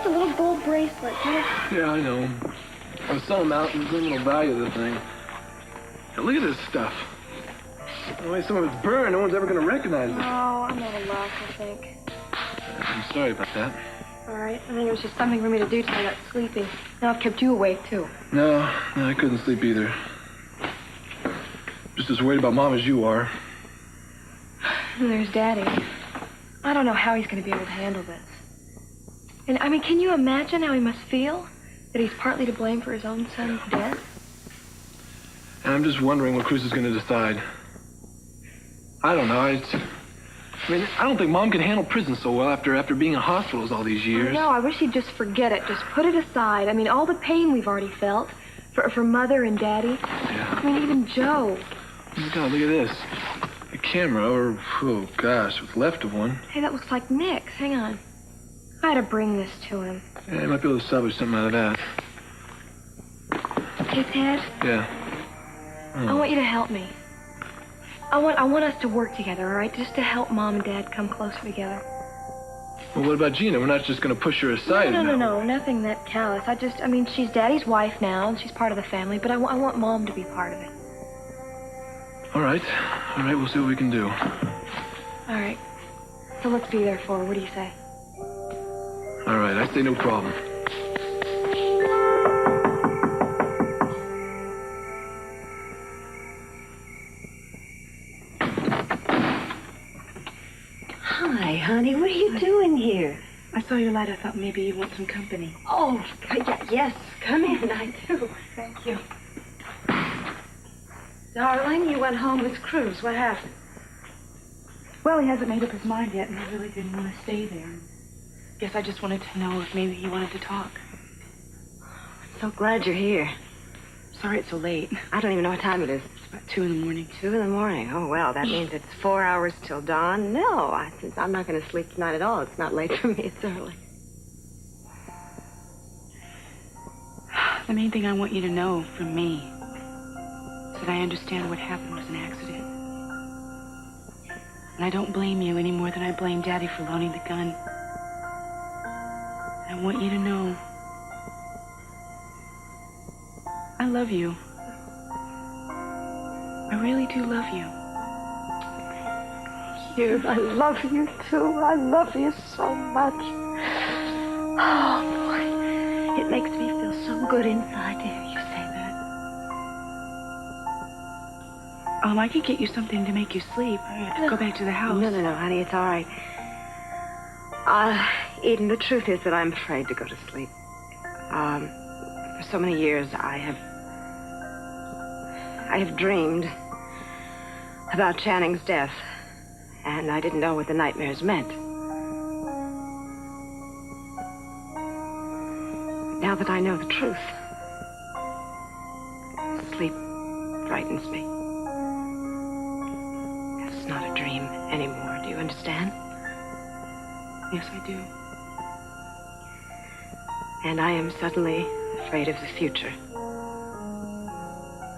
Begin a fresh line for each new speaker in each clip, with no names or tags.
a little gold bracelet.
Yeah, I know. I was selling them out and bringing the value of the thing. And look at this stuff. The way some of it's burned, no one's ever going to recognize it.
Oh, I'm out of luck, I think.
I'm sorry about that.
All right. I think it was just something for me to do till I got sleepy. Now I've kept you awake, too.
No, I couldn't sleep either. Just as worried about Mom as you are.
And there's Daddy. I don't know how he's going to be able to handle this. And, I mean, can you imagine how he must feel? That he's partly to blame for his own son's death?
And I'm just wondering what Cruz is going to decide. I don't know. I don't think Mom can handle prison so well after being in hospitals all these years.
No, I wish he'd just forget it. Just put it aside. I mean, all the pain we've already felt for Mother and Daddy.
Yeah.
I mean, even Joe.
Oh, God, look at this. A camera, or, oh, gosh, what's left of one.
Hey, that looks like Nick's. Hang on. I had to bring this to him.
Yeah, you might be able to salvage something out of that.
His head?
Yeah.
I want you to help me. I want us to work together, all right? Just to help Mom and Dad come closer together.
Well, what about Gina? We're not just going to push her aside.
No, nothing that callous. She's Daddy's wife now, and she's part of the family, but I want Mom to be part of it.
All right, we'll see what we can do.
All right. So let's be there for her. What do you say?
All right, I say no problem.
Hi, honey. What are you doing here?
I saw your light. I thought maybe you want some company.
Oh, yes. Come in. I do. Thank you. Darling, you went home with Cruz. What happened?
Well, he hasn't made up his mind yet, and he really didn't want to stay there. Guess I just wanted to know if maybe he wanted to talk.
I'm so glad you're here.
Sorry it's so late.
I don't even know what time it is.
It's about 2 in the morning.
2 in the morning. Oh, well, that means it's 4 hours till dawn. No, I'm not going to sleep tonight at all. It's not late for me. It's early.
The main thing I want you to know from me is that I understand what happened was an accident. And I don't blame you any more than I blame Daddy for loaning the gun. I want you to know I love you. I really do love you.
I love you, too. I love you so much. Oh, boy. It makes me feel so good inside to hear you say that.
I could get you something to make you sleep. I have to go back to the house.
No, honey, it's all right. Eden, the truth is that I'm afraid to go to sleep. For so many years, I have dreamed about Channing's death, and I didn't know what the nightmares meant. But now that I know the truth, sleep frightens me. It's not a dream anymore. Do you understand?
Yes, I do.
And I am suddenly afraid of the future.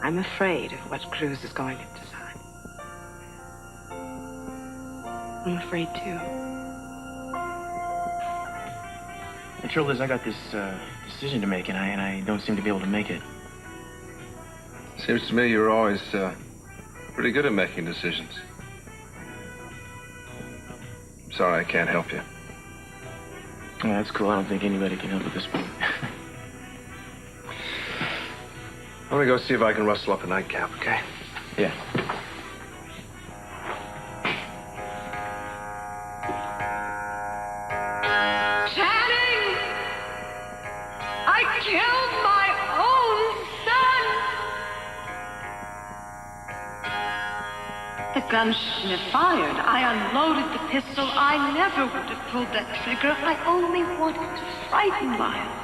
I'm afraid of what Cruz is going to decide.
I'm afraid, too.
The trouble is, I got this decision to make, and I don't seem to be able to make it.
Seems to me you're always pretty good at making decisions. Sorry, I can't help you.
Oh, that's cool. I don't think anybody can help at this point.
I'm gonna go see if I can rustle up a nightcap, okay?
Yeah.
Channing! I killed my own son! The gun shouldn't have fired. I unloaded the pistol. I never would have pulled that trigger. I only wanted to frighten Lyle.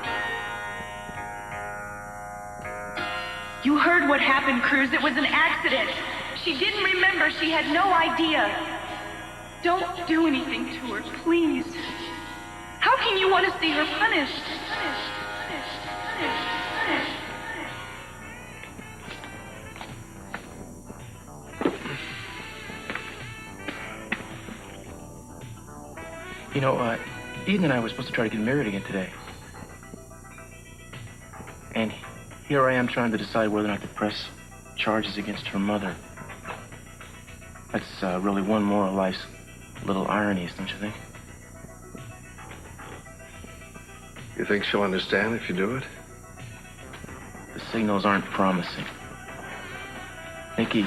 You heard what happened, Cruz. It was an accident. She didn't remember. She had no idea. Don't do anything to her, please. How can you want to see her punished?
You know, Eden and I were supposed to try to get married again today. And here I am trying to decide whether or not to press charges against her mother. That's really one more of life's little ironies, don't you think?
You think she'll understand if you do it?
The signals aren't promising. Nicky,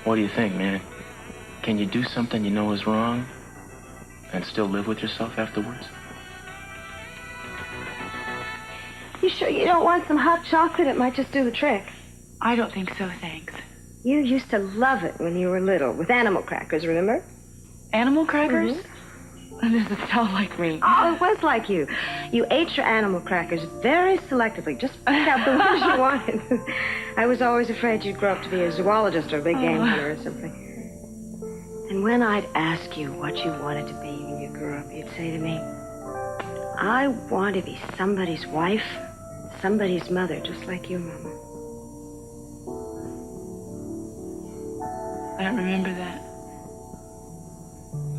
what do you think, man? Can you do something you know is wrong and still live with yourself afterwards?
You sure you don't want some hot chocolate? It might just do the trick.
I don't think so, thanks.
You used to love it when you were little, with animal crackers, remember?
Animal crackers? This doesn't sound like me.
Oh, it was like you. You ate your animal crackers very selectively. Just picked out the ones you wanted. I was always afraid you'd grow up to be a zoologist or a big game hunter or something. And when I'd ask you what you wanted to be when you grew up, you'd say to me, I want to be somebody's wife, somebody's mother, just like you, Mama.
I don't remember that.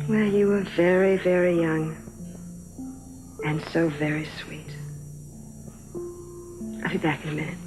Well, you were very, very young. And so very sweet. I'll be back in a minute.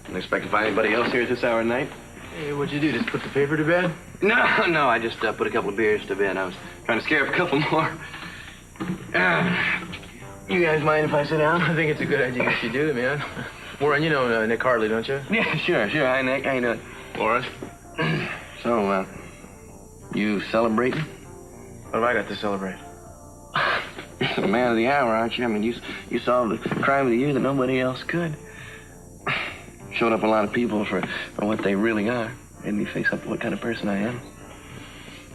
Didn't expect to find anybody else here at this hour of night.
Hey, what'd you do? Just put the paper to bed?
No, I just put a couple of beers to bed. I was trying to scare up a couple more.
You guys mind if I sit down? I think it's a good idea if you do, man. Warren, you know Nick Hartley, don't you?
Yeah, sure. Hi, Nick. How you doing?
Warren?
So, you celebrating?
What have I got to celebrate?
You're the man of the hour, aren't you? I mean, you solved the crime of the year that nobody else could. Showed up a lot of people for what they really are. Made me face up to what kind of person I am.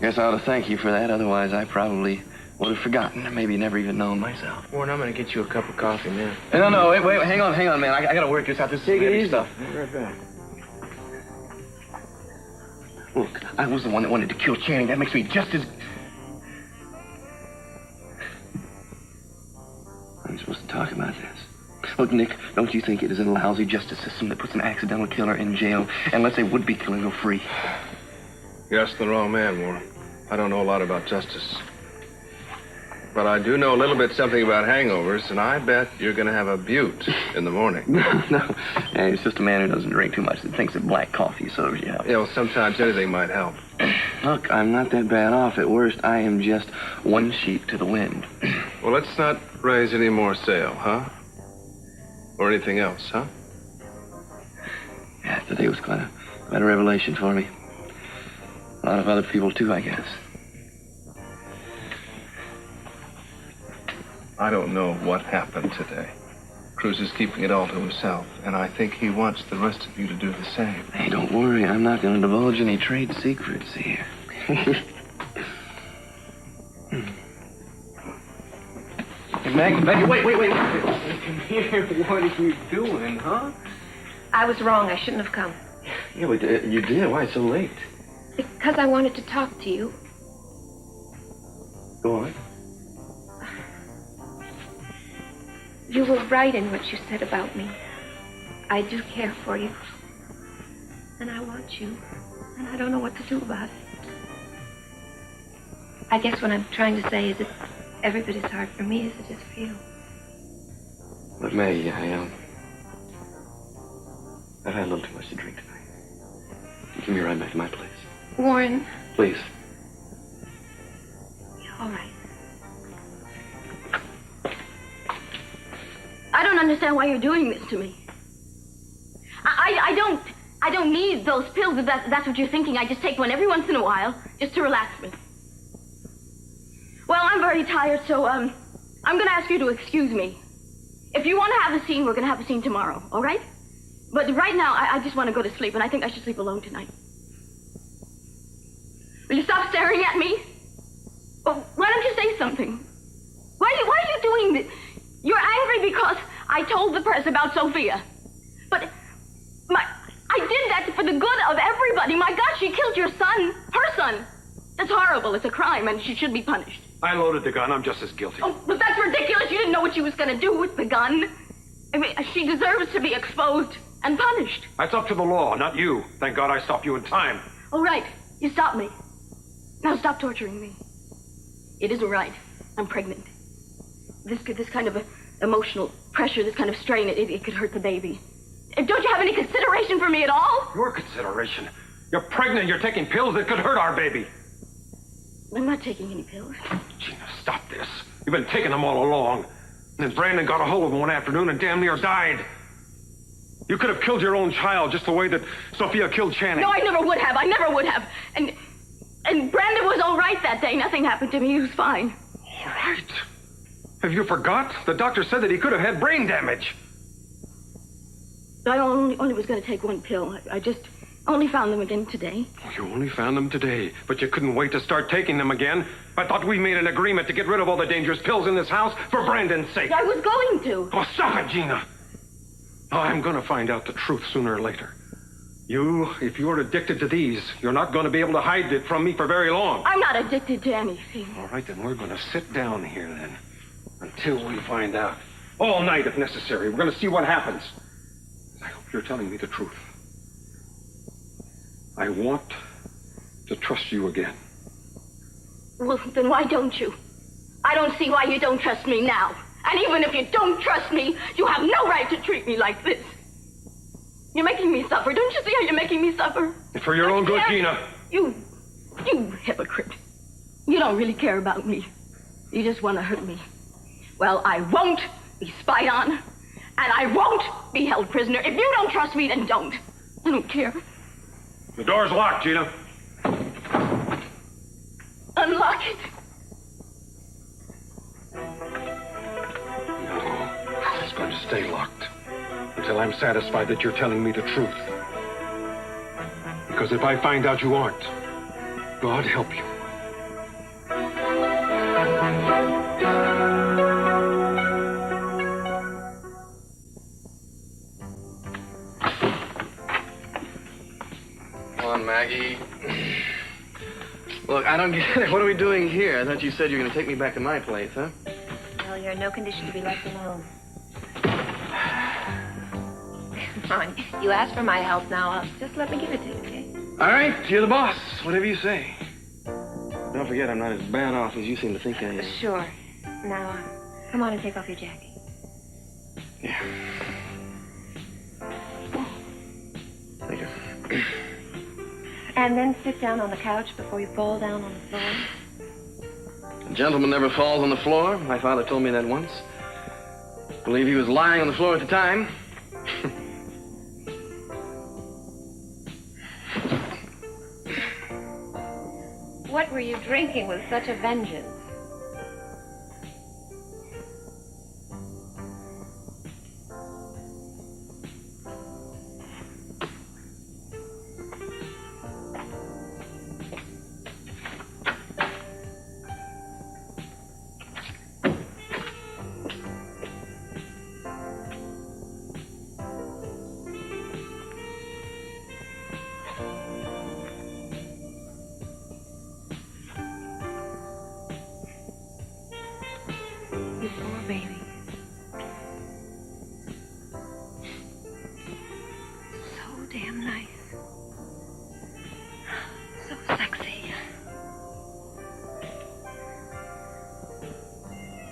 Guess I ought to thank you for that. Otherwise, I probably would have forgotten, or maybe never even known myself.
Warren, I'm going to get you a cup of coffee, man.
No, wait, hang on, man. I got to work this out. This
Take it easy.
stuff.
I'll be right back.
Look, I was the one that wanted to kill Channing. That makes me just as... I'm supposed to talk about this. Look, Nick, don't you think it is a lousy justice system that puts an accidental killer in jail and lets a would-be killer go free?
You're asking the wrong man, Warren. I don't know a lot about justice. But I do know a little bit something about hangovers, and I bet you're going to have a beaut in the morning.
No. Hey, it's just a man who doesn't drink too much that thinks that black coffee serves you up.
Yeah, well, sometimes anything might help.
Look, I'm not that bad off. At worst, I am just one sheep to the wind.
Well, let's not raise any more sail, huh? Or anything else, huh?
Yeah, today was quite a revelation for me. A lot of other people, too, I guess.
I don't know what happened today. Cruz is keeping it all to himself, and I think he wants the rest of you to do the same.
Hey, don't worry. I'm not going to divulge any trade secrets here. Hey, Maggie, wait. Come here. What are you doing, huh?
I was wrong. I shouldn't have come.
Yeah, but you did. Why so late?
Because I wanted to talk to you.
Go on.
You were right in what you said about me. I do care for you. And I want you. And I don't know what to do about it. I guess what I'm trying to say is it's every bit as hard for me as it is for you.
Look, Maggie, I've had a little too much to drink tonight. Give me a ride back to my place.
Warren.
Please.
Yeah, all right.
understand why you're doing this to me. I don't need those pills if that's what you're thinking. I just take one every once in a while just to relax me. Well, I'm very tired, so I'm going to ask you to excuse me. If you want to have a scene, we're going to have a scene tomorrow, all right? But right now, I just want to go to sleep, and I think I should sleep alone tonight. Will you stop staring at me? Well, why don't you say something? Why are you doing this? You're angry because I told the press about Sophia. But I did that for the good of everybody. My God, she killed your son, her son. That's horrible. It's a crime, and she should be punished.
I loaded the gun. I'm just as guilty.
Oh, but that's ridiculous. You didn't know what she was going to do with the gun. I mean, she deserves to be exposed and punished.
That's up to the law, not you. Thank God I stopped you in time.
Oh, right. You stopped me. Now stop torturing me. It isn't right. I'm pregnant. This kind of emotional pressure, this kind of strain, it could hurt the baby. Don't you have any consideration for me at all?
Your consideration? You're pregnant. You're taking pills that could hurt our baby.
I'm not taking any pills.
Gina, stop this. You've been taking them all along. And then Brandon got a hold of them one afternoon and damn near died. You could have killed your own child just the way that Sophia killed Channing.
No, I never would have. I never would have. And Brandon was all right that day. Nothing happened to me. He was fine.
All right. Have you forgot? The doctor said that he could have had brain damage.
I only was going to take one pill. I just only found them again today.
Oh, you only found them today, but you couldn't wait to start taking them again. I thought we made an agreement to get rid of all the dangerous pills in this house for Brandon's sake.
I was going to.
Oh, stop it, Gina. I'm going to find out the truth sooner or later. If you're addicted to these, you're not going to be able to hide it from me for very long.
I'm not addicted to anything.
All right, then we're going to sit down here then until we find out. All night if necessary. We're going to see what happens. I hope you're telling me the truth. I want to trust you again.
Well, then why don't you? I don't see why you don't trust me now. And even if you don't trust me, you have no right to treat me like this. You're making me suffer. Don't you see how you're making me suffer?
And for your own good, Gina.
You hypocrite. You don't really care about me. You just want to hurt me. Well, I won't be spied on, and I won't be held prisoner. If you don't trust me, then don't. I don't care.
The door's locked, Gina.
Unlock it.
No, it's going to stay locked until I'm satisfied that you're telling me the truth. Because if I find out you aren't, God help you.
Come on, Maggie. Look, I don't get it. What are we doing here? I thought you said you were going to take me back to my place, huh?
Well, you're in no condition to be left alone. Come on, you asked for my help now. Just let me give it to you, okay?
All right, you're the boss. Whatever you say. Don't forget, I'm not as bad off as you seem to think I am.
Sure. Now, come on and take off your jacket.
Yeah. Thank you.
And then sit down on the couch before you fall down on the floor.
A gentleman never falls on the floor. My father told me that once. Believe he was lying on the floor at the time.
What were you drinking with such a vengeance? You poor baby. So damn nice. So sexy.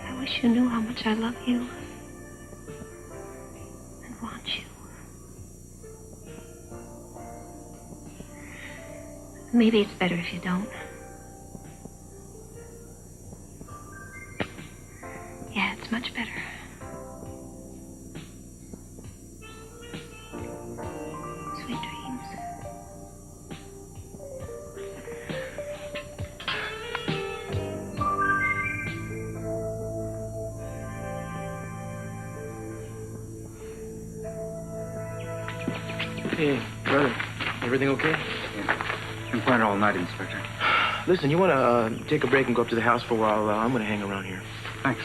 I wish you knew how much I love you. And want you. Maybe it's better if you don't. Yeah, it's much better.
Hey, brother. Everything okay?
Yeah. Been quiet all night, Inspector.
Listen, you want to take a break and go up to the house for a while? I'm going to hang around here.
Thanks.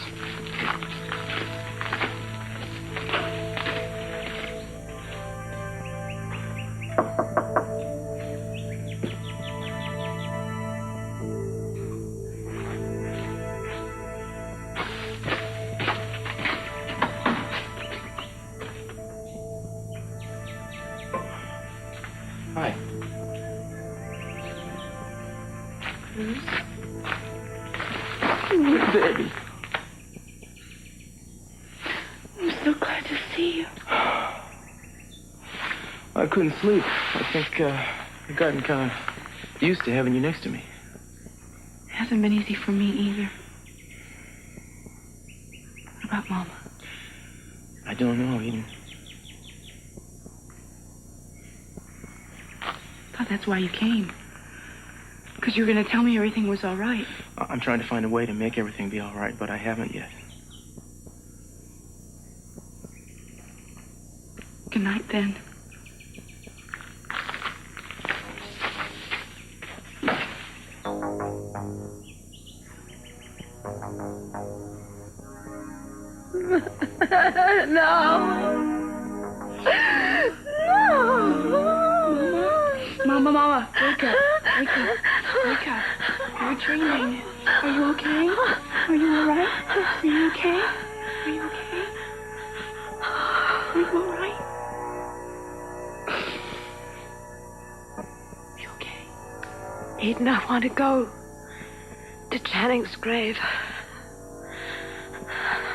Hi.
Cruz?
Baby.
I'm so glad to see you.
I couldn't sleep. I think I've gotten kind of used to having you next to me.
It hasn't been easy for me either. What about Mama?
I don't know, Eden.
I thought that's why you came. Because you were going to tell me everything was all right.
I'm trying to find a way to make everything be all right, but I haven't yet.
Good night, then. Mama, wake up. Wake up. Wake up. You're dreaming. Are you okay? Are you all right? Are you okay? Are you okay? Are you all right? You okay?
Eden, I want to go to Channing's grave.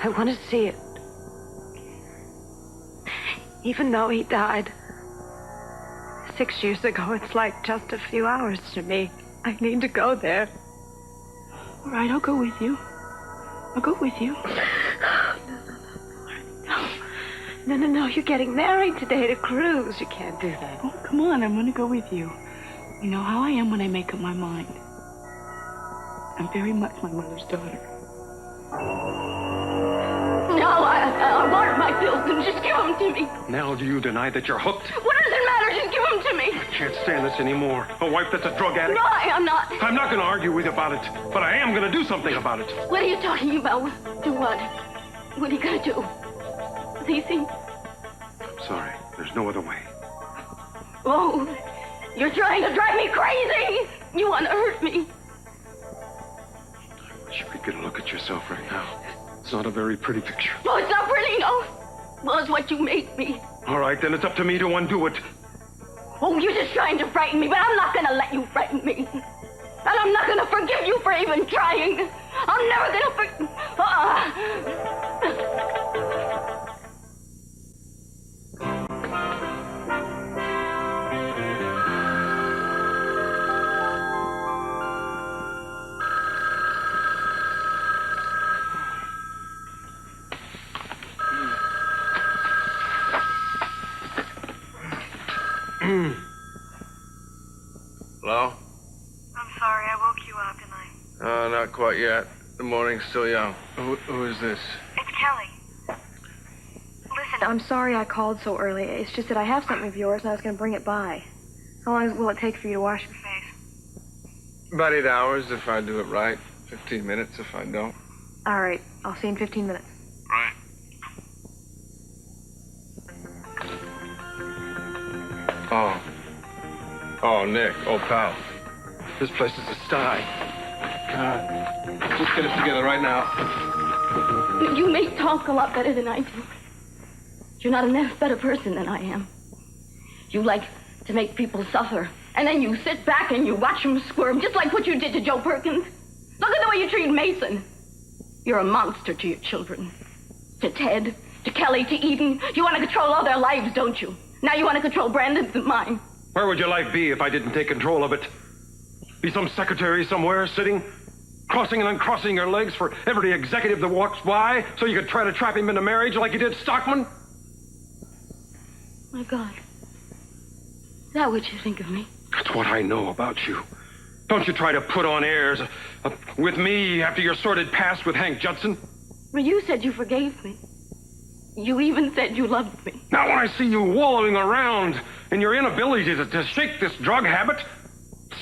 I want to see it. Even though he died 6 years ago, it's like just a few hours to me. I need to go there.
All right, I'll go with you. I'll go with you.
No, you're getting married today to Cruz. You can't do that.
Oh, come on, I'm going to go with you. You know how I am when I make up my mind. I'm very much my mother's daughter.
No, I want my pills and just give them to me.
Now do you deny that you're hooked?
What does it matter? Just give them to me.
I can't stand this anymore. A wife that's a drug addict.
No, I am not.
I'm not going to argue with you about it, but I am going to do something about it.
What are you talking about? Do what? What are you going to do? Anything?
I'm sorry. There's no other way.
Oh, you're trying to drive me crazy. You want to hurt me.
I wish you could get a look at yourself right now. It's not a very pretty picture.
Oh, it's not pretty, no. Well, it's what you made me.
All right, then it's up to me to undo it.
Oh, you're just trying to frighten me, but I'm not going to let you frighten me. And I'm not going to forgive you for even trying. I'm never going to forgive...
Hello?
I'm sorry, I woke you up, didn't I?
Not quite yet. The morning's still young. Who is this?
It's Kelly. Listen, I'm sorry I called so early. It's just that I have something of yours and I was going to bring it by. How long will it take for you to wash your face?
About 8 hours if I do it right. 15 minutes if I don't.
All right, I'll see you in 15 minutes.
Right. Oh, Nick. Oh, pal. This place is a sty. Let's get it together right now.
You may talk a lot better than I do. You're not a better person than I am. You like to make people suffer. And then you sit back and you watch them squirm, just like what you did to Joe Perkins. Look at the way you treat Mason. You're a monster to your children. To Ted, to Kelly, to Eden. You want to control all their lives, don't you? Now you want to control Brandon's and mine.
Where would your life be if I didn't take control of it? Be some secretary somewhere, sitting, crossing and uncrossing your legs for every executive that walks by, so you could try to trap him into marriage like you did Stockman?
My God. Is that what you think of me?
That's what I know about you. Don't you try to put on airs with me after your sordid past with Hank Judson.
Well, you said you forgave me. You even said you loved me.
Now when I see you wallowing around in your inability to shake this drug habit,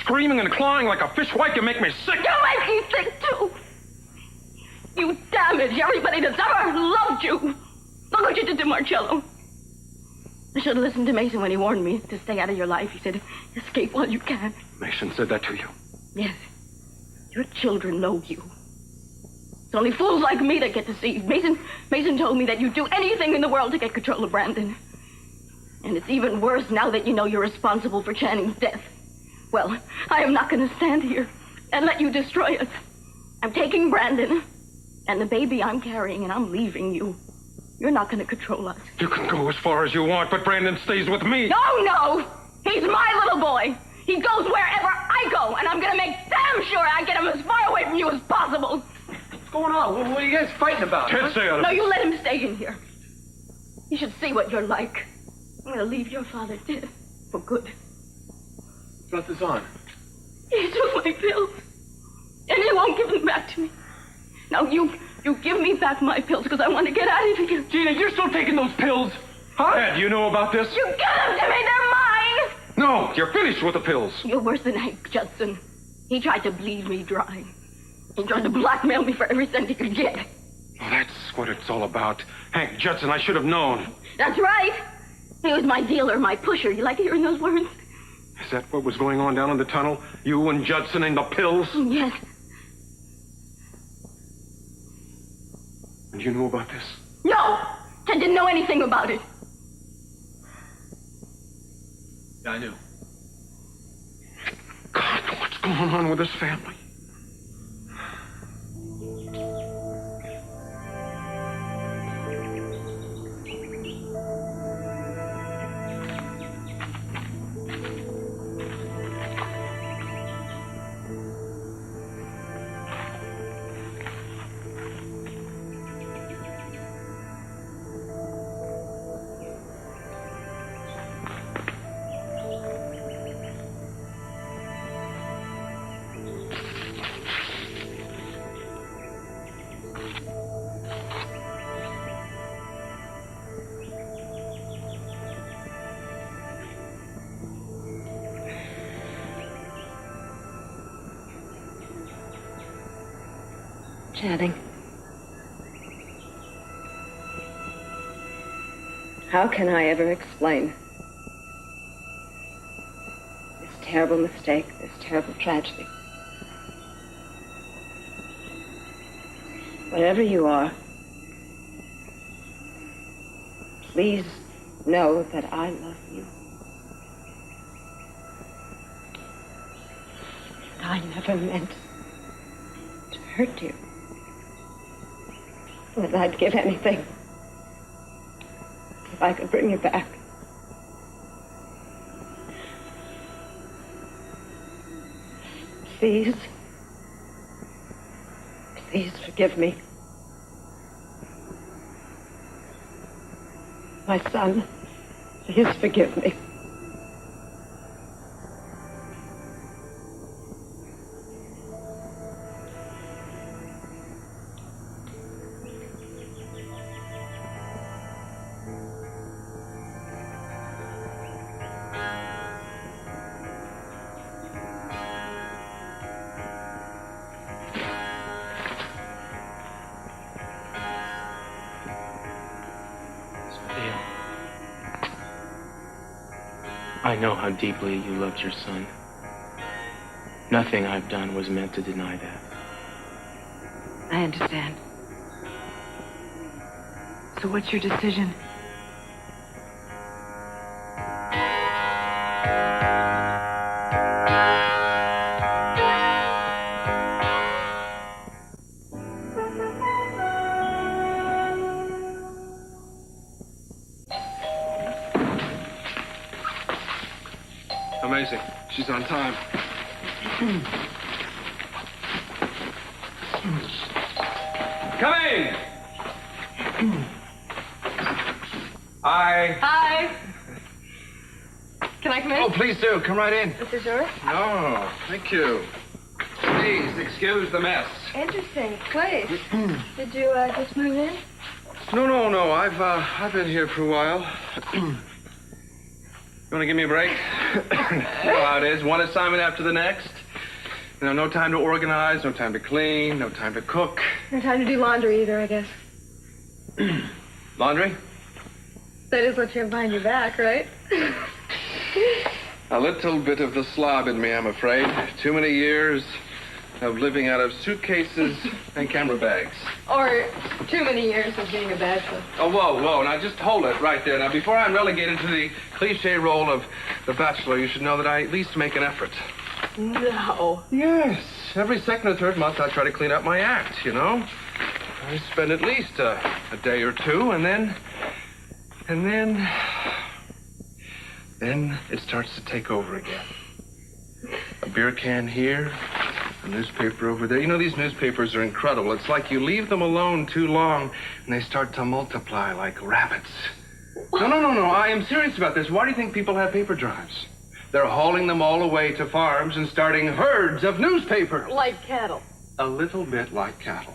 screaming and clawing like a fishwife, you make me sick.
You make me sick, too. You damage everybody that's ever loved you. Look what you did to Marcello. I should have listened to Mason when he warned me to stay out of your life. He said, escape while you can.
Mason said that to you?
Yes. Your children know you. It's only fools like me that get deceived. Mason told me that you'd do anything in the world to get control of Brandon. And it's even worse now that you know you're responsible for Channing's death. Well, I am not going to stand here and let you destroy us. I'm taking Brandon and the baby I'm carrying, and I'm leaving you. You're not going to control us.
You can go as far as you want, but Brandon stays with me.
No! He's my little boy. He goes wherever I go, and I'm going to make damn sure I get him as far away from you as possible.
What's going on? What are you guys fighting about?
Can't stay out of
No,
it.
you let him stay in here. You should see what you're like. I'm going to leave your father dead for good.
What's this on?
He took my pills, and he won't give them back to me. Now, you give me back my pills, because I want to get out of here.
Gina, you're still taking those pills? Huh?
Dad, you know about this?
You give them to me, they're mine!
No, you're finished with the pills.
You're worse than Hank Judson. He tried to bleed me dry. He tried to blackmail me for every cent he could get.
Oh, that's what it's all about. Hank Judson, I should have known.
That's right. He was my dealer, my pusher. You like hearing those words?
Is that what was going on down in the tunnel? You and Judson and the pills?
Yes.
And you knew about this?
No! I didn't know anything about it.
Yeah, I knew.
God, what's going on with this family?
Channing. How can I ever explain this terrible mistake, this terrible tragedy? Whatever you are, please know that I love you. I never meant to hurt you. But I'd give anything if I could bring you back. Please, please forgive me. My son, please forgive me.
I know how deeply you loved your son. Nothing I've done was meant to deny that.
I understand. So what's your decision?
Amazing. She's on time.
Come in!
Hi. Can I come in?
Oh, please do. Come right in.
This is yours?
No, thank you. Please excuse the mess.
Interesting place. Did you just move in?
No. I've been here for a while. You want to give me a break? You know how it is. One assignment after the next. You know, no time to organize, no time to clean, no time to cook.
No time to do laundry either, I guess.
Laundry?
That is what you have behind your back, right?
A little bit of the slob in me, I'm afraid. Too many years of living out of suitcases and camera bags.
Or too many years of being a bachelor.
Oh, whoa. Now, just hold it right there. Now, before I'm relegated to the cliche role of the bachelor, you should know that I at least make an effort.
No.
Yes. Every second or third month, I try to clean up my act, you know? I spend at least a day or two, and then it starts to take over again. A beer can here, a newspaper over there. You know, these newspapers are incredible. It's like you leave them alone too long, and they start to multiply like rabbits. No. I am serious about this. Why do you think people have paper drives? They're hauling them all away to farms and starting herds of newspapers.
Like cattle.
A little bit like cattle.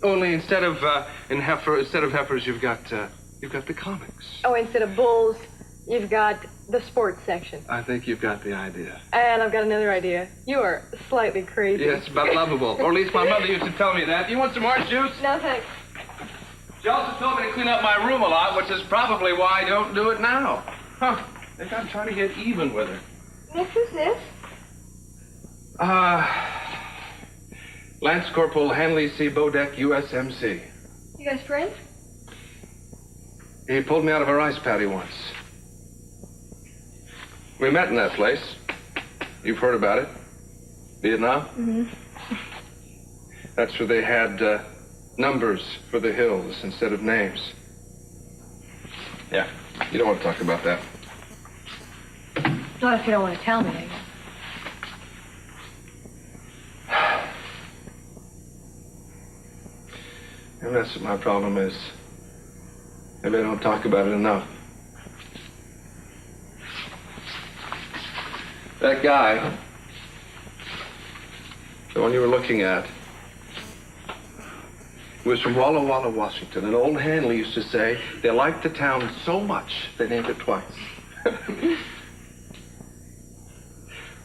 Only instead of heifers, you've got the comics.
Oh, instead of bulls, you've got the sports section.
I think you've got the idea.
And I've got another idea. You are slightly crazy.
Yes, but lovable. Or at least my mother used to tell me that. You want some orange juice?
No, thanks.
She also told me to clean up my room a lot, which is probably why I don't do it now. Huh. I think I'm trying to get even with her.
Miss, who's this?
Lance Corporal Hanley C. Bodek, USMC.
You guys friends?
He pulled me out of a rice paddy once. We met in that place. You've heard about it. Vietnam?
Mm-hmm.
That's where they had numbers for the hills instead of names. Yeah, you don't want to talk about that.
Not if you don't want to tell me, I guess.
And that's what my problem is. Maybe I don't talk about it enough. That guy, the one you were looking at, was from Walla Walla, Washington. And old Hanley used to say they liked the town so much they named it twice.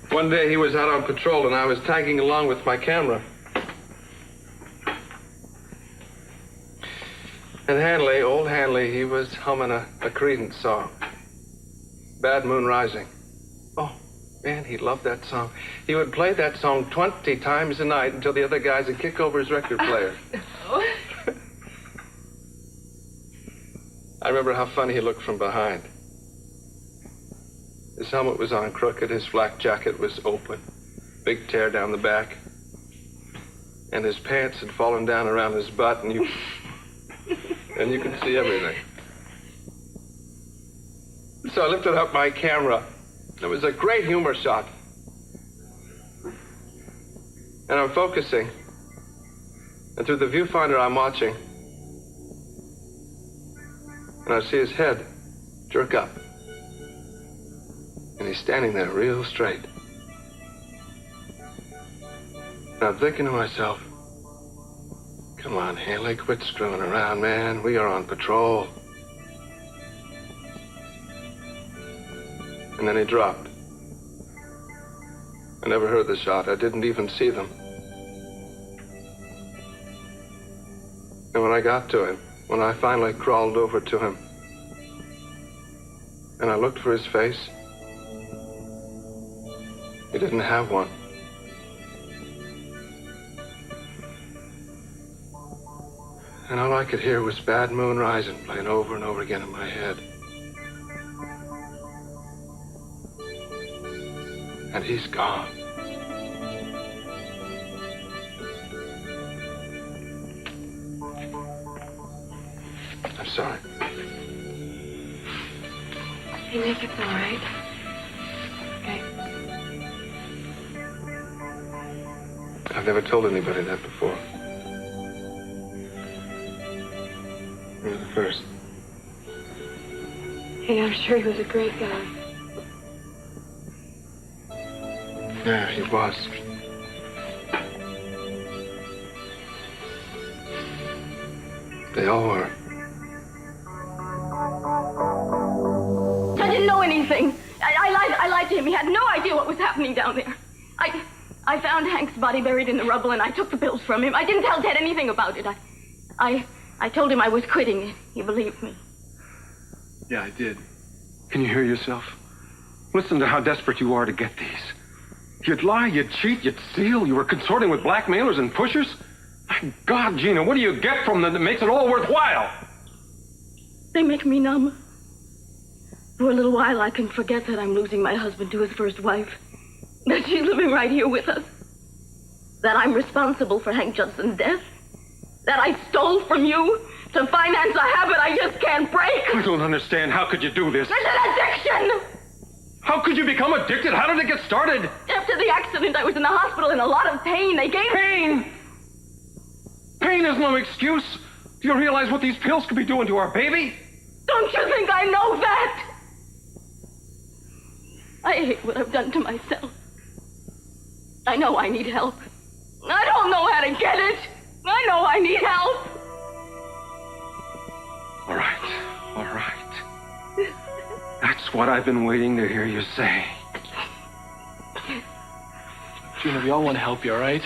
One day he was out on patrol and I was tagging along with my camera. And Hanley, old Hanley, he was humming a Creedence song. Bad Moon Rising. Oh, man, he loved that song. He would play that song 20 times a night until the other guys would kick over his record player. I remember how funny he looked from behind. His helmet was on crooked, his flak jacket was open, big tear down the back, and his pants had fallen down around his butt, and you could see everything. So I lifted up my camera. It was a great humor shot. And I'm focusing. And through the viewfinder, I'm watching. And I see his head jerk up. And he's standing there real straight. And I'm thinking to myself, come on, Hanley, quit screwing around, man. We are on patrol. And then he dropped. I never heard the shot. I didn't even see them. And when I got to him, when I finally crawled over to him, and I looked for his face, he didn't have one. And all I could hear was Bad Moon Rising playing over and over again in my head. And he's gone. I'm sorry.
Hey, Nick, it's all right. Okay.
I've never told anybody that before. You're the first.
Hey, I'm sure he was a great guy.
Yeah, he was. They all were.
him. He had no idea what was happening down there. I found Hank's body buried in the rubble, and I took the pills from him. I didn't tell Ted anything about it. I told him I was quitting it. He believed me.
Yeah, I did.
Can you hear yourself? Listen to how desperate you are to get these. You'd lie, you'd cheat, you'd steal. You were consorting with blackmailers and pushers. My God, Gina, what do you get from them that makes it all worthwhile?
They make me numb. For a little while, I can forget that I'm losing my husband to his first wife. That she's living right here with us. That I'm responsible for Hank Judson's death. That I stole from you to finance a habit I just can't break.
I don't understand. How could you do this?
It's an addiction!
How could you become addicted? How did it get started?
After the accident, I was in the hospital in a lot of pain. They gave...
Pain? Pain is no excuse. Do you realize what these pills could be doing to our baby?
Don't you think I know that? I hate what I've done to myself. I know I need help. I don't know how to get it. I know I need help.
All right. That's what I've been waiting to hear you say.
Gina, we all want to help you, all right?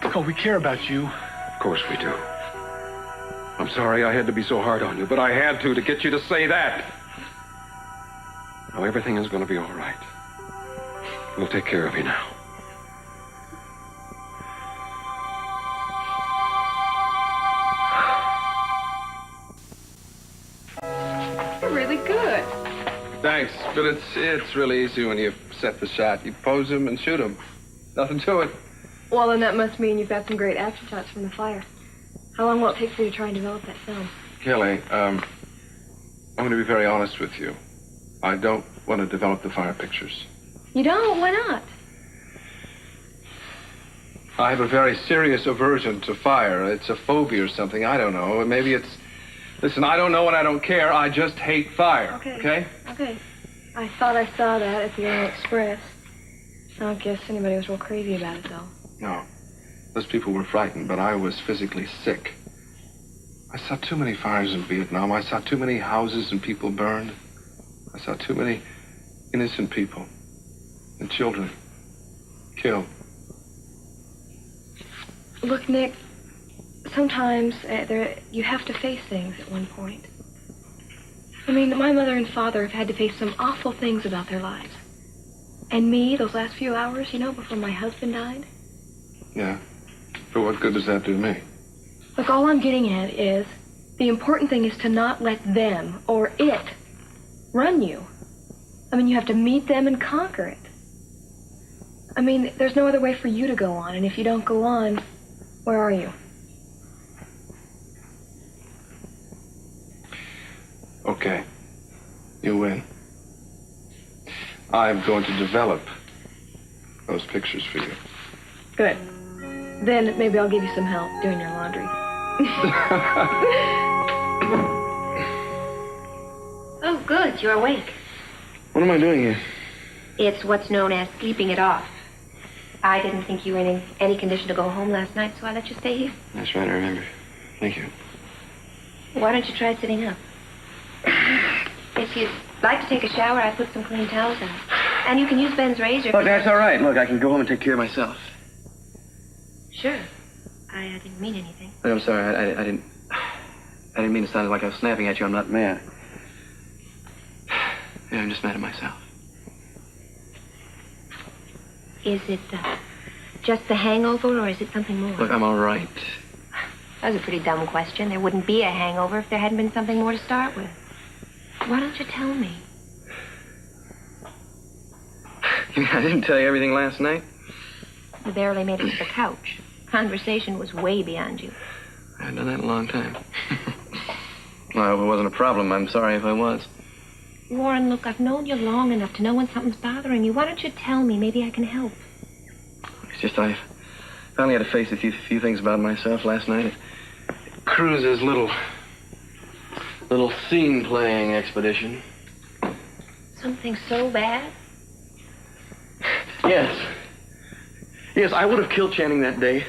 Oh, we care about you.
Of course we do. I'm sorry I had to be so hard on you, but I had to get you to say that. Now, everything is going to be all right. We'll take care of you now.
You're really good.
Thanks, but it's really easy when you set the shot. You pose him and shoot him. Nothing to it.
Well, then that must mean you've got some great action shots from the fire. How long will it take for you to try and develop that film?
Kelly, I'm going to be very honest with you. I don't want to develop the fire pictures.
You don't? Why not?
I have a very serious aversion to fire. It's a phobia or something. I don't know. Maybe it's... Listen, I don't know and I don't care. I just hate fire. Okay?
I thought I saw that at the Orient Express. I don't guess anybody was real crazy about it, though.
No. Those people were frightened, but I was physically sick. I saw too many fires in Vietnam. I saw too many houses and people burned. I saw too many innocent people and children killed.
Look, Nick, sometimes you have to face things at one point. I mean, my mother and father have had to face some awful things about their lives. And me, those last few hours, before my husband died.
Yeah. But what good does that do me?
Look, all I'm getting at is the important thing is to not let them or it run you. I mean, you have to meet them and conquer it. I mean, there's no other way for you to go on, and if you don't go on, where are you?
Okay. You win. I'm going to develop those pictures for you.
Good. Then maybe I'll give you some help doing your laundry.
Oh, good. You're awake.
What am I doing here?
It's what's known as sleeping it off. I didn't think you were in any condition to go home last night, so I let you stay here.
That's right, I remember. Thank you.
Why don't you try sitting up? If you'd like to take a shower, I put some clean towels out. And you can use Ben's razor.
Look, that's all right. Look, I can go home and take care of myself.
Sure. I didn't mean anything.
Look, I'm sorry. I didn't mean to sound like I was snapping at you. I'm not mad. Yeah, I'm just mad at myself.
Is it just the hangover, or is it something more?
Look, I'm all right.
That was a pretty dumb question. There wouldn't be a hangover if there hadn't been something more to start with. Why don't you tell me?
You mean I didn't tell you everything last night?
You barely made it to the couch. Conversation was way beyond you.
I hadn't done that in a long time. Well, I hope it wasn't a problem. I'm sorry if I was.
Warren, look, I've known you long enough to know when something's bothering you. Why don't you tell me? Maybe I can help.
It's just I finally had to face a few things about myself last night. Cruz's little scene-playing expedition.
Something so bad?
Yes, I would have killed Channing that day.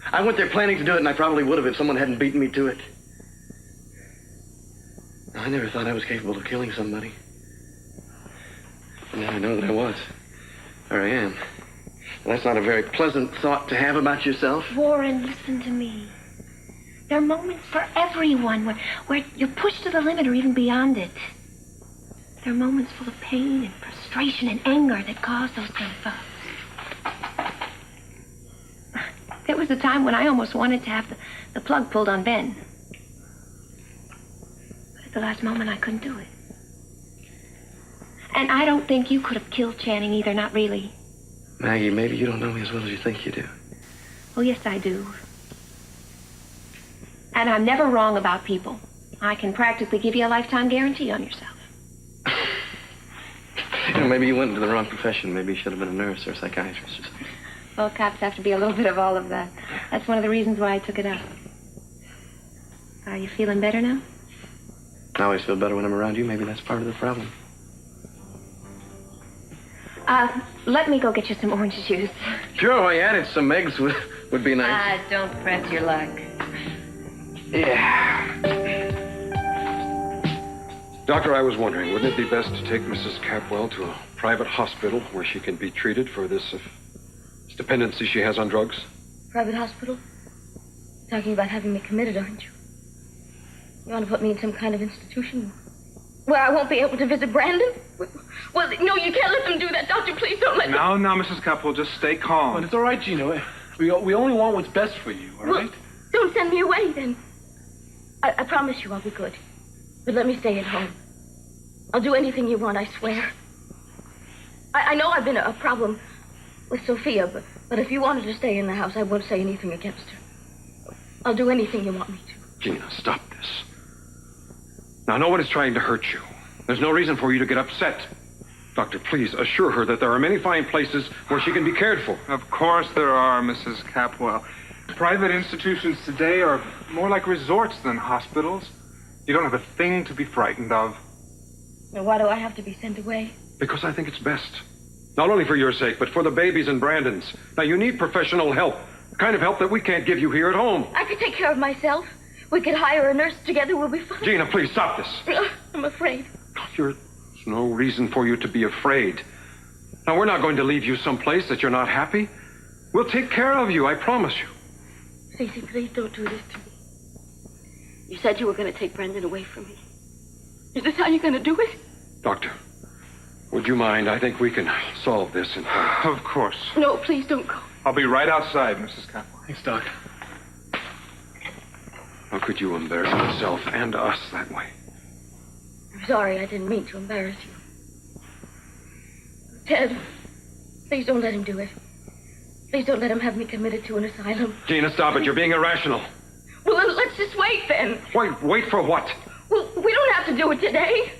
I went there planning to do it, and I probably would have if someone hadn't beaten me to it. I never thought I was capable of killing somebody. Yeah, I know that I was. There I am. Well, that's not a very pleasant thought to have about yourself.
Warren, listen to me. There are moments for everyone where you're pushed to the limit or even beyond it. There are moments full of pain and frustration and anger that cause those kind of thoughts. There was a time when I almost wanted to have the plug pulled on Ben. But at the last moment, I couldn't do it. And I don't think you could have killed Channing either, not really.
Maggie, maybe you don't know me as well as you think you do.
Oh, yes, I do. And I'm never wrong about people. I can practically give you a lifetime guarantee on yourself.
You know, maybe you went into the wrong profession. Maybe you should have been a nurse or a psychiatrist or something.
Well, cops have to be a little bit of all of that. That's one of the reasons why I took it up. Are you feeling better now?
I always feel better when I'm around you. Maybe that's part of the problem.
Let me go get you some orange juice.
Sure, while you added some eggs would be nice.
Don't press your luck.
Yeah.
Doctor, I was wondering, wouldn't it be best to take Mrs. Capwell to a private hospital where she can be treated for this dependency she has on drugs?
Private hospital? Talking about having me committed, aren't you? You want to put me in some kind of institution where I won't be able to visit Brandon? Well, no, you can't let them do that. Doctor, please don't let them.
Now, Mrs. Capwell, just stay calm.
But it's all right, Gino. We only want what's best for you, all right?
Don't send me away, then. I promise you I'll be good. But let me stay at home. I'll do anything you want, I swear. I know I've been a problem with Sophia, but if you wanted to stay in the house, I won't say anything against her. I'll do anything you want me to.
Gina, stop this. Now, no one is trying to hurt you. There's no reason for you to get upset. Doctor, please assure her that there are many fine places where she can be cared for.
Of course there are, Mrs. Capwell. Private institutions today are more like resorts than hospitals. You don't have a thing to be frightened of.
Now, why do I have to be sent away?
Because I think it's best. Not only for your sake, but for the babies and Brandon's. Now, you need professional help. The kind of help that we can't give you here at home.
I could take care of myself. We could hire a nurse together. We'll be fine.
Gina, please stop this.
I'm afraid.
There's no reason for you to be afraid. Now, we're not going to leave you someplace that you're not happy. We'll take care of you, I promise you.
Cece, please don't do this to me. You said you were going to take Brandon away from me. Is this how you're going to do it?
Doctor, would you mind? I think we can solve this in private.
Of course.
No, please don't go.
I'll be right outside, Mrs. Capwell.
Thanks, Doc.
How could you embarrass yourself and us that way?
I'm sorry, I didn't mean to embarrass you. Ted, please don't let him do it. Please don't let him have me committed to an asylum.
Gina, stop it. You're being irrational.
Well, let's just wait then.
Wait for what?
Well, we don't have to do it today.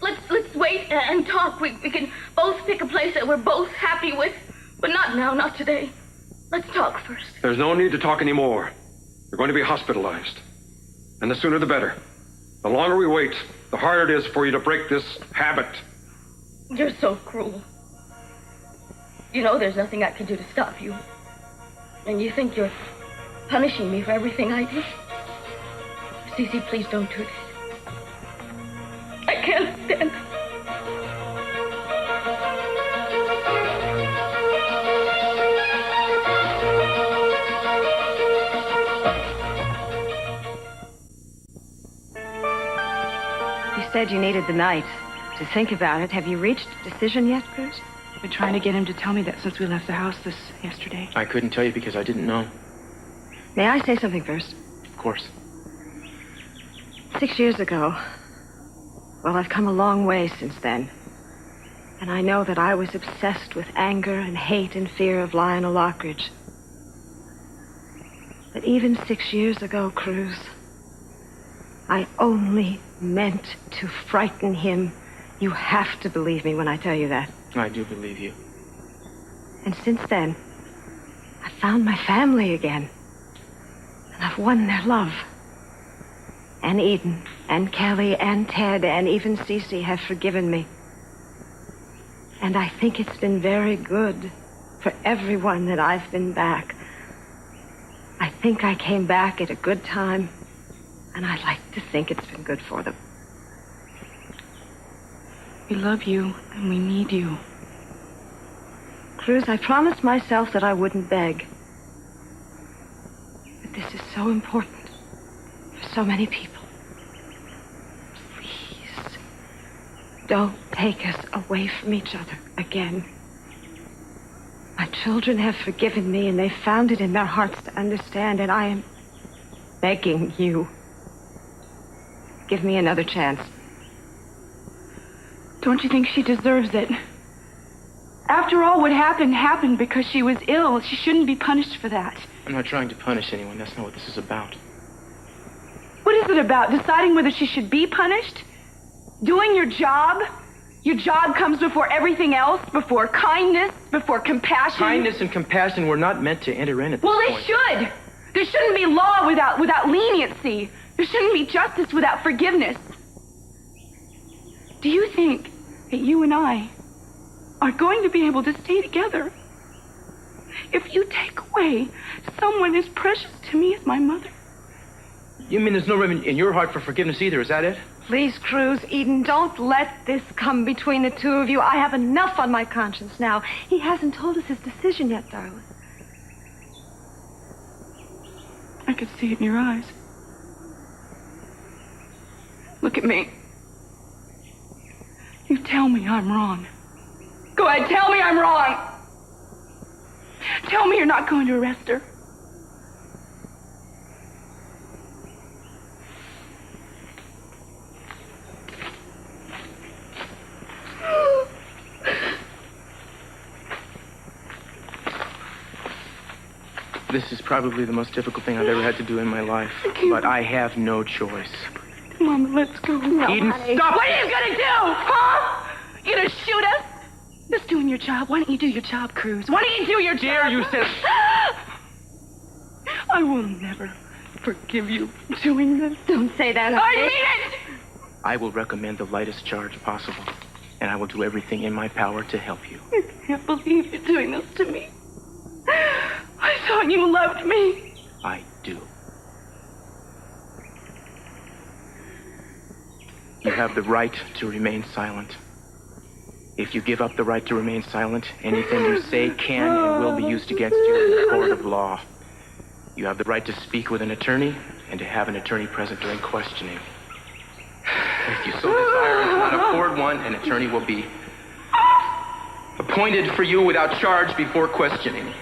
Let's wait and talk. We can both pick a place that we're both happy with. But not now, not today. Let's talk first.
There's no need to talk anymore. You're going to be hospitalized. And the sooner the better. The longer we wait, the harder it is for you to break this habit.
You're so cruel. You know there's nothing I can do to stop you. And you think you're punishing me for everything I did? Cece, please don't do this. I can't stand it.
You said you needed the night to think about it. Have you reached a decision yet, Cruz?
Been trying to get him to tell me that since we left the house yesterday.
I couldn't tell you because I didn't know.
May I say something first?
Of course.
6 years ago. Well, I've come a long way since then. And I know that I was obsessed with anger and hate and fear of Lionel Lockridge. But even 6 years ago, Cruz, I only meant to frighten him. You have to believe me when I tell you that.
I do believe you.
And since then, I found my family again. And I've won their love. And Eden, and Kelly, and Ted, and even Cece have forgiven me. And I think it's been very good for everyone that I've been back. I think I came back at a good time, and I like to think it's been good for them.
We love you, and we need you.
Cruz, I promised myself that I wouldn't beg. But this is so important for so many people. Please, don't take us away from each other again. My children have forgiven me, and they found it in their hearts to understand, and I am begging you. Give me another chance.
Don't you think she deserves it? After all, what happened because she was ill. She shouldn't be punished for that.
I'm not trying to punish anyone. That's not what this is about.
What is it about? Deciding whether she should be punished? Doing your job? Your job comes before everything else, before kindness, before compassion.
Kindness and compassion were not meant to enter in at this point.
Well, they should. There shouldn't be law without leniency. There shouldn't be justice without forgiveness. Do you think that you and I are going to be able to stay together if you take away someone as precious to me as my mother?
You mean there's no room in your heart for forgiveness either, is that it?
Please, Cruz, Eden, don't let this come between the two of you. I have enough on my conscience now. He hasn't told us his decision yet, darling.
I could see it in your eyes. Look at me. You tell me I'm wrong. Go ahead, tell me I'm wrong. Tell me you're not going to arrest her.
This is probably the most difficult thing I've ever had to do in my life, but I have no choice.
Mama, let's go. No,
Eden,
honey.
stop!
What are you gonna do, huh? You gonna shoot us? Just doing your job. Why don't you do your job, Cruz? Why don't you do your job?
Dare you say...
I will never forgive you for doing this.
Don't say that,
I mean it!
I will recommend the lightest charge possible, and I will do everything in my power to help you.
I can't believe you're doing this to me. I thought you loved me.
I do. You have the right to remain silent. If you give up the right to remain silent, anything you say can and will be used against you in the court of law. You have the right to speak with an attorney and to have an attorney present during questioning. If you so desire and cannot afford one, an attorney will be appointed for you without charge before questioning.